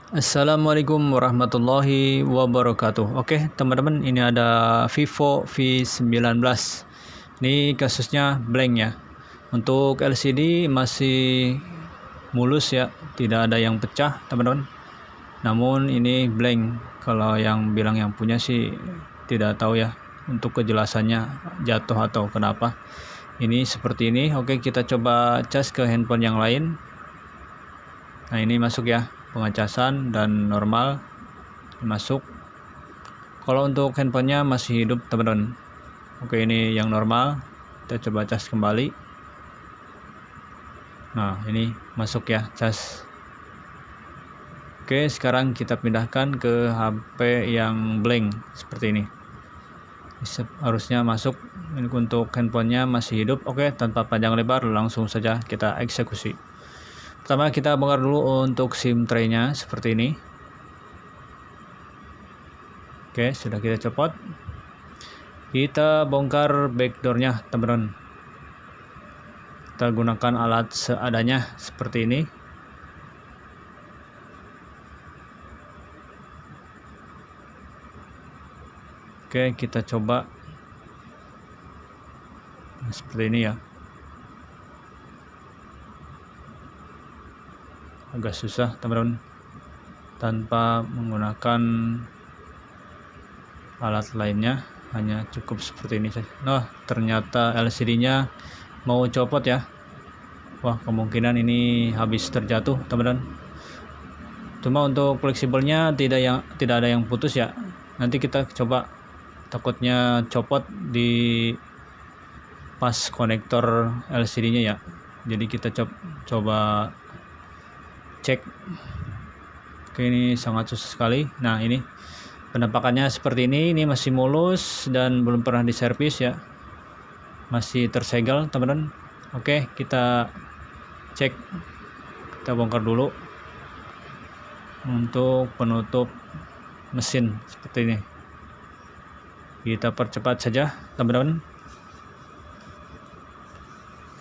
Assalamualaikum warahmatullahi wabarakatuh. Oke, teman-teman, ini ada Vivo V19. Ini kasusnya blank ya. Untuk LCD masih mulus ya, tidak ada yang pecah, teman-teman. Namun ini blank. Kalau yang bilang yang punya sih tidak tahu ya untuk kejelasannya jatuh atau kenapa. Ini seperti ini. Oke, kita coba cas ke handphone yang lain. Nah, ini masuk ya, pengecasan dan normal masuk. Kalau untuk handphonenya masih hidup, teman-teman. Oke, ini yang normal. Kita coba cas kembali. Nah, ini masuk ya, cas. Oke, sekarang kita pindahkan ke HP yang blank seperti ini. Harusnya masuk. Ini untuk handphonenya masih hidup. Oke, tanpa panjang lebar, langsung saja kita eksekusi. Pertama kita bongkar dulu untuk SIM tray-nya seperti ini. Oke, sudah kita copot. Kita bongkar backdoor-nya, teman-teman. Kita gunakan alat seadanya seperti ini. Oke, kita coba seperti ini ya. Agak susah, teman-teman, tanpa menggunakan alat lainnya, hanya cukup seperti ini saja. Nah, ternyata LCD-nya mau copot ya. Wah, kemungkinan ini habis terjatuh, teman-teman. Cuma untuk fleksibelnya tidak ada yang putus ya. Nanti kita coba, takutnya copot di pas konektor LCD-nya ya. Jadi kita coba cek. Oke, ini sangat susah sekali. Nah, ini penampakannya seperti ini. Ini masih mulus dan belum pernah diservis ya. Masih tersegel, teman-teman. Oke, kita cek. Kita bongkar dulu untuk penutup mesin seperti ini. Kita percepat saja, teman-teman.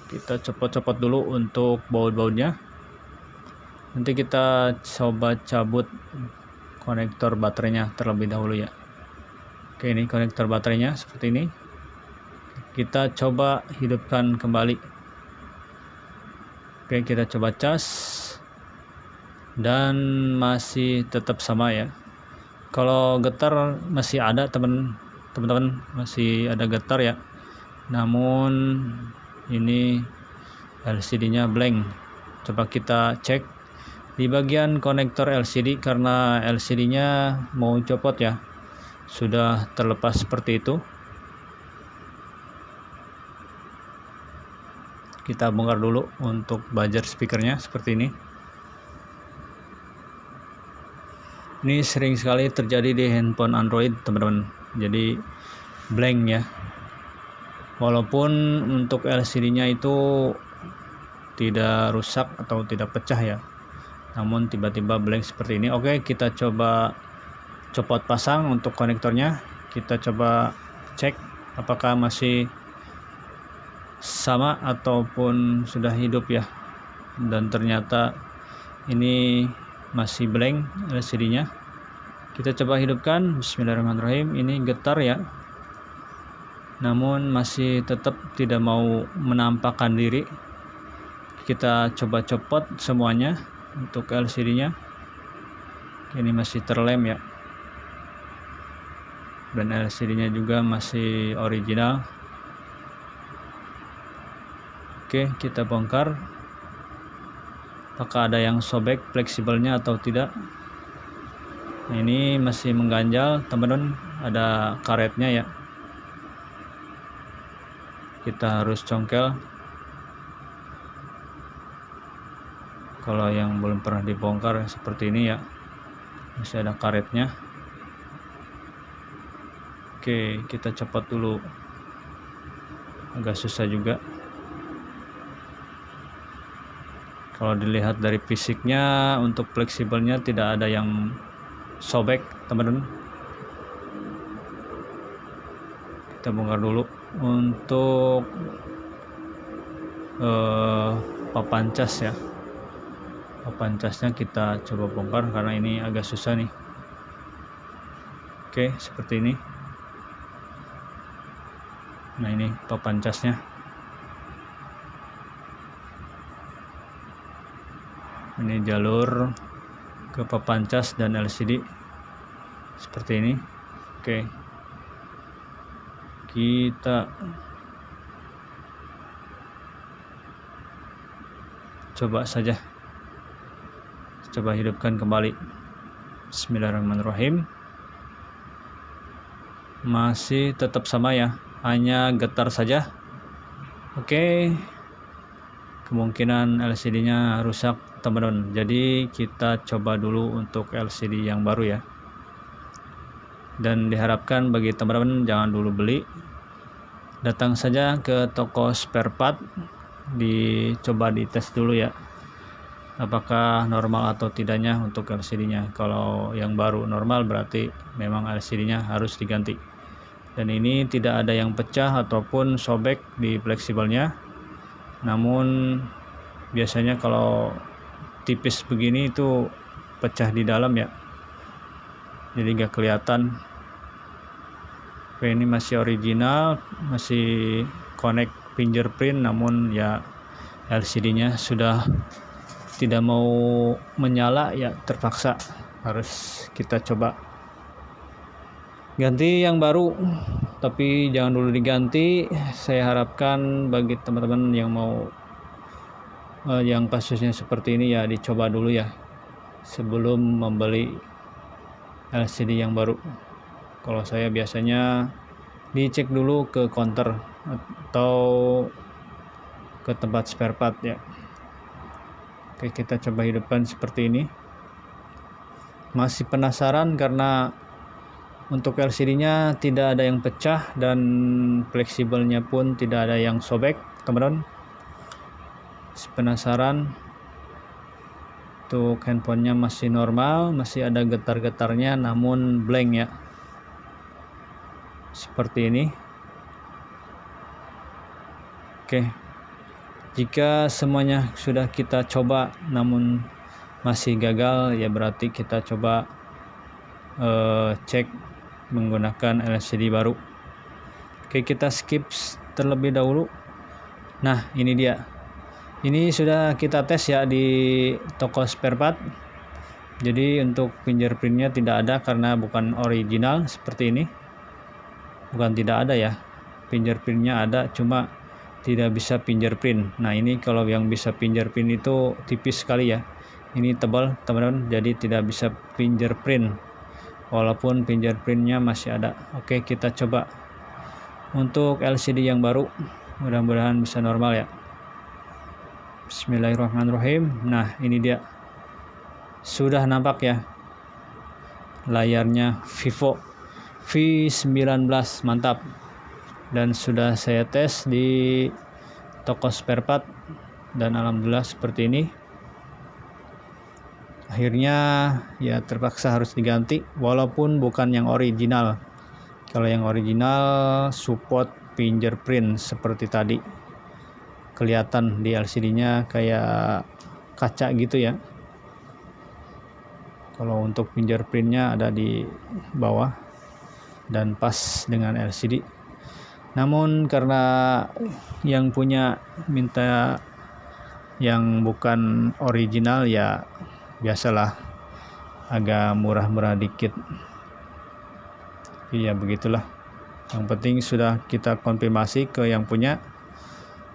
Kita copot-copot dulu untuk baut-bautnya. Nanti kita coba cabut konektor baterainya terlebih dahulu ya. Oke, ini konektor baterainya seperti ini. Kita coba hidupkan kembali. Oke, kita coba cas dan masih tetap sama ya. Kalau getar masih ada, teman-teman, masih ada getar ya. Namun ini LCD-nya blank. Coba kita cek di bagian konektor LCD, karena LCD-nya mau copot ya, sudah terlepas seperti itu. Kita bongkar dulu untuk buzzer speakernya seperti ini. Ini sering sekali terjadi di handphone Android, teman-teman. Jadi blank ya. Walaupun untuk LCD-nya itu tidak rusak atau tidak pecah ya, namun tiba-tiba blank seperti ini. Oke, kita coba copot pasang untuk konektornya. Kita coba cek apakah masih sama ataupun sudah hidup ya. Dan ternyata ini masih blank LCD-nya. Kita coba hidupkan. Bismillahirrahmanirrahim. Ini getar ya, namun masih tetap tidak mau menampakkan diri. Kita coba copot semuanya untuk LCD-nya. Ini masih terlem ya, dan LCD-nya juga masih original. Oke, kita bongkar. Apakah ada yang sobek fleksibelnya atau tidak? Nah, ini masih mengganjal, teman-teman. Ada karetnya ya. Kita harus congkel. Kalau yang belum pernah dibongkar seperti ini ya, masih ada karetnya. Oke, kita copot dulu. Agak susah juga. Kalau dilihat dari fisiknya, untuk fleksibelnya tidak ada yang sobek, teman-teman. Kita bongkar dulu untuk papan cas ya. papan casnya kita coba bongkar karena ini agak susah nih. Oke, seperti ini. Nah, ini papan casnya. Ini jalur ke papan cas dan LCD seperti ini. Oke, kita coba saja, coba hidupkan kembali. Bismillahirrahmanirrahim. Masih tetap sama ya, hanya getar saja. Oke, kemungkinan LCD-nya rusak teman-teman, jadi kita coba dulu untuk LCD yang baru ya. Dan diharapkan bagi teman-teman jangan dulu beli, datang saja ke toko spare part, dicoba dites dulu ya, apakah normal atau tidaknya untuk LCD-nya. Kalau yang baru normal berarti memang LCD-nya harus diganti. Dan ini tidak ada yang pecah ataupun sobek di fleksibelnya, namun biasanya kalau tipis begini itu pecah di dalam ya, jadi nggak kelihatan. Oke, ini masih original, masih connect fingerprint, namun ya LCD-nya sudah tidak mau menyala ya, terpaksa harus kita coba ganti yang baru. Tapi jangan dulu diganti. Saya harapkan bagi teman-teman yang mau yang kasusnya seperti ini ya, dicoba dulu ya sebelum membeli LCD yang baru. Kalau saya biasanya dicek dulu ke counter atau ke tempat spare part ya. Oke, kita coba hidupkan seperti ini. Masih penasaran karena untuk LCD-nya tidak ada yang pecah dan fleksibelnya pun tidak ada yang sobek, teman-teman. Penasaran. Untuk handphonenya masih normal, masih ada getar-getarnya, namun blank ya, seperti ini. Oke, jika semuanya sudah kita coba namun masih gagal ya, berarti kita coba cek menggunakan LCD baru. Oke, kita skip terlebih dahulu. Nah, ini dia. Ini sudah kita tes ya di toko spare part. Jadi untuk fingerprintnya tidak ada karena bukan original seperti ini. Bukan tidak ada ya, fingerprintnya ada, cuma tidak bisa fingerprint. Nah, ini kalau yang bisa fingerprint itu tipis sekali ya. Ini tebal teman-teman, jadi tidak bisa fingerprint walaupun fingerprintnya masih ada. Oke, kita coba untuk LCD yang baru, mudah-mudahan bisa normal ya. Bismillahirrahmanirrahim. Nah, ini dia, sudah nampak ya layarnya Vivo V19, mantap. Dan sudah saya tes di toko spare part dan alhamdulillah seperti ini. Akhirnya ya terpaksa harus diganti walaupun bukan yang original. Kalau yang original support fingerprint seperti tadi, kelihatan di LCD-nya kayak kaca gitu ya. Kalau untuk fingerprintnya ada di bawah dan pas dengan LCD. Namun karena yang punya minta yang bukan original ya, biasalah agak murah-murah dikit. Iya, begitulah. Yang penting sudah kita konfirmasi ke yang punya,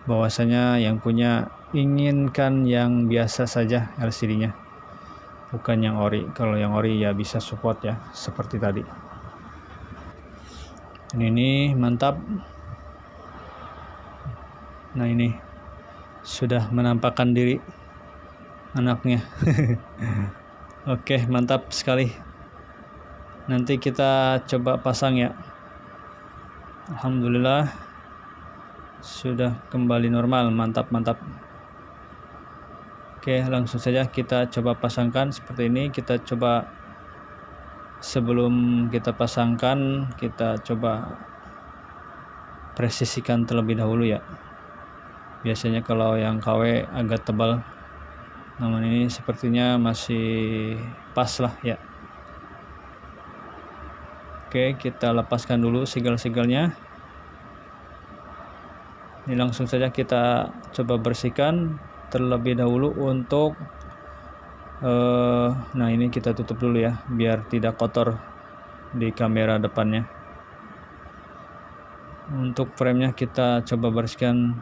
bahwasanya yang punya inginkan yang biasa saja LCD-nya, bukan yang ori. Kalau yang ori ya bisa support ya, seperti tadi. Ini mantap. Nah, ini sudah menampakkan diri anaknya. Oke, mantap sekali. Nanti kita coba pasang ya. Alhamdulillah sudah kembali normal, mantap. Oke, langsung saja kita coba pasangkan seperti ini. Kita coba, sebelum kita pasangkan, kita coba presisikan terlebih dahulu ya. Biasanya kalau yang KW agak tebal, namun ini sepertinya masih pas lah ya. Oke, kita lepaskan dulu segel-segelnya. Ini langsung saja kita coba bersihkan terlebih dahulu untuk nah ini kita tutup dulu ya biar tidak kotor di kamera depannya. Untuk framenya kita coba bersihkan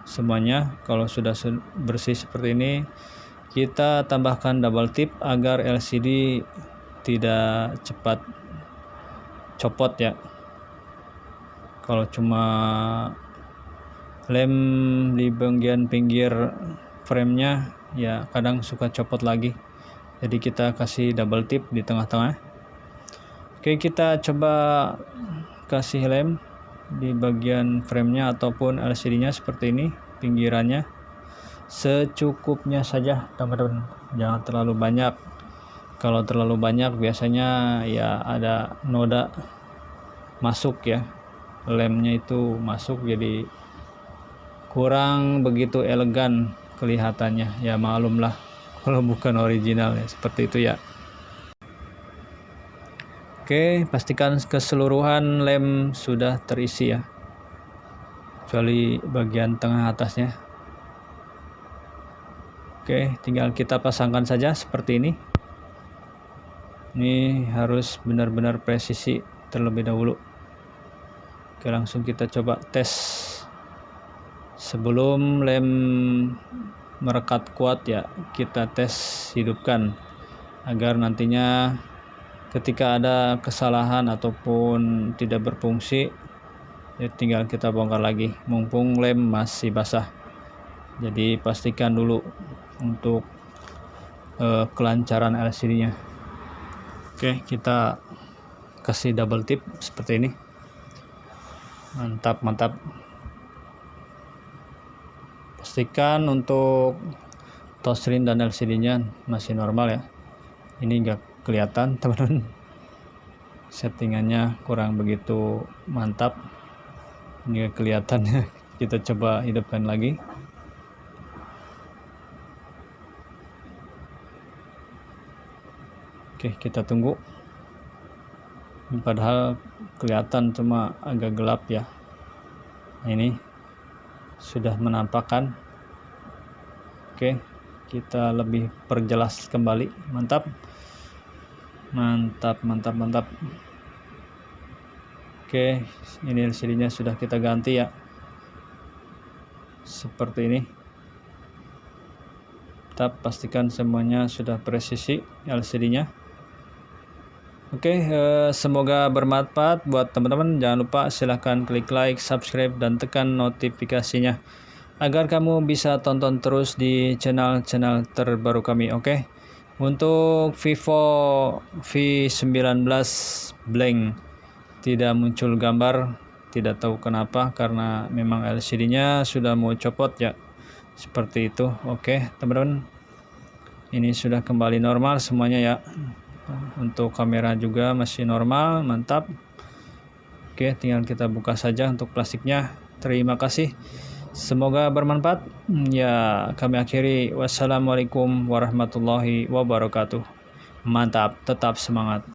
semuanya. Kalau sudah bersih seperti ini, kita tambahkan double tip agar LCD tidak cepat copot ya. Kalau cuma lem di bagian pinggir framenya ya kadang suka copot lagi, jadi kita kasih double tip di tengah-tengah. Oke, kita coba kasih lem di bagian framenya ataupun LCD-nya seperti ini, pinggirannya secukupnya saja teman-teman, jangan terlalu banyak. Kalau terlalu banyak biasanya ya ada noda masuk ya, lemnya itu masuk, jadi kurang begitu elegan kelihatannya ya. Maklumlah kalau bukan original ya, seperti itu ya. Oke, pastikan keseluruhan lem sudah terisi ya, kecuali bagian tengah atasnya. Oke, tinggal kita pasangkan saja seperti ini. Ini harus benar-benar presisi terlebih dahulu. Oke, langsung kita coba tes. Sebelum lem merekat kuat ya, kita tes hidupkan agar nantinya ketika ada kesalahan ataupun tidak berfungsi ya tinggal kita bongkar lagi mumpung lem masih basah. Jadi pastikan dulu untuk kelancaran LCD-nya. Oke, kita kasih double tip seperti ini. Mantap. Pastikan untuk touchscreen dan LCD-nya masih normal ya. Ini enggak kelihatan teman-teman, settingannya kurang begitu mantap, ini kelihatan. Kita coba hidupkan lagi. Oke, kita tunggu, padahal kelihatan cuma agak gelap ya. Nah, ini sudah menampakkan. Oke, kita lebih perjelas kembali. Mantap. Oke, ini LCD-nya sudah kita ganti ya, seperti ini. Kita pastikan semuanya sudah presisi LCD-nya. Oke, semoga bermanfaat buat teman-teman. Jangan lupa silahkan klik like, subscribe, dan tekan notifikasinya agar kamu bisa tonton terus di channel-channel terbaru kami. Oke, untuk Vivo V19 blank tidak muncul gambar, tidak tahu kenapa, karena memang LCD-nya sudah mau copot ya, seperti itu. Oke teman-teman, ini sudah kembali normal semuanya ya. Untuk kamera juga masih normal, mantap. Oke, tinggal kita buka saja untuk plastiknya. Terima kasih, semoga bermanfaat ya. Kami akhiri, wassalamualaikum warahmatullahi wabarakatuh. Mantap, tetap semangat.